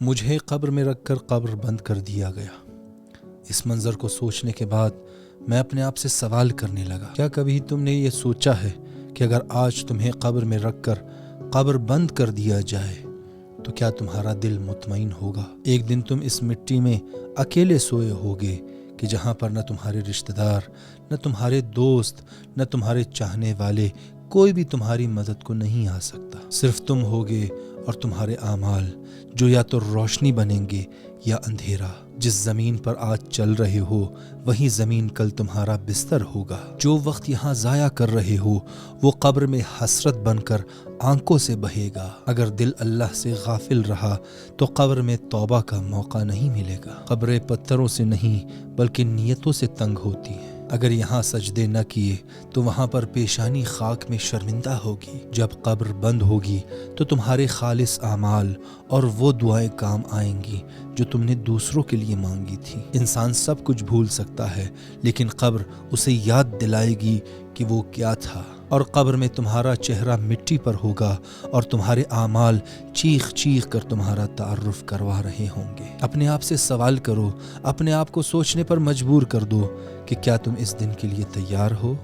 مجھے قبر میں رکھ کر قبر بند کر دیا گیا۔ اس منظر کو سوچنے کے بعد میں اپنے آپ سے سوال کرنے لگا، کیا کبھی تم نے یہ سوچا ہے کہ اگر آج تمہیں قبر میں رکھ کر قبر بند کر دیا جائے تو کیا تمہارا دل مطمئن ہوگا؟ ایک دن تم اس مٹی میں اکیلے سوئے ہوگے کہ جہاں پر نہ تمہارے رشتہ دار، نہ تمہارے دوست، نہ تمہارے چاہنے والے، کوئی بھی تمہاری مدد کو نہیں آ سکتا۔ صرف تم ہوگے اور تمہارے اعمال جو یا تو روشنی بنیں گے یا اندھیرا۔ جس زمین پر آج چل رہے ہو وہی زمین کل تمہارا بستر ہوگا۔ جو وقت یہاں ضائع کر رہے ہو وہ قبر میں حسرت بن کر آنکھوں سے بہے گا۔ اگر دل اللہ سے غافل رہا تو قبر میں توبہ کا موقع نہیں ملے گا۔ قبریں پتھروں سے نہیں بلکہ نیتوں سے تنگ ہوتی ہیں۔ اگر یہاں سجدے نہ کیے تو وہاں پر پیشانی خاک میں شرمندہ ہوگی۔ جب قبر بند ہوگی تو تمہارے خالص اعمال اور وہ دعائیں کام آئیں گی جو تم نے دوسروں کے لیے مانگی تھی۔ انسان سب کچھ بھول سکتا ہے لیکن قبر اسے یاد دلائے گی کہ وہ کیا تھا، اور قبر میں تمہارا چہرہ مٹی پر ہوگا اور تمہارے اعمال چیخ چیخ کر تمہارا تعارف کروا رہے ہوں گے۔ اپنے آپ سے سوال کرو، اپنے آپ کو سوچنے پر مجبور کر دو کہ کیا تم اس دن کے لیے تیار ہو؟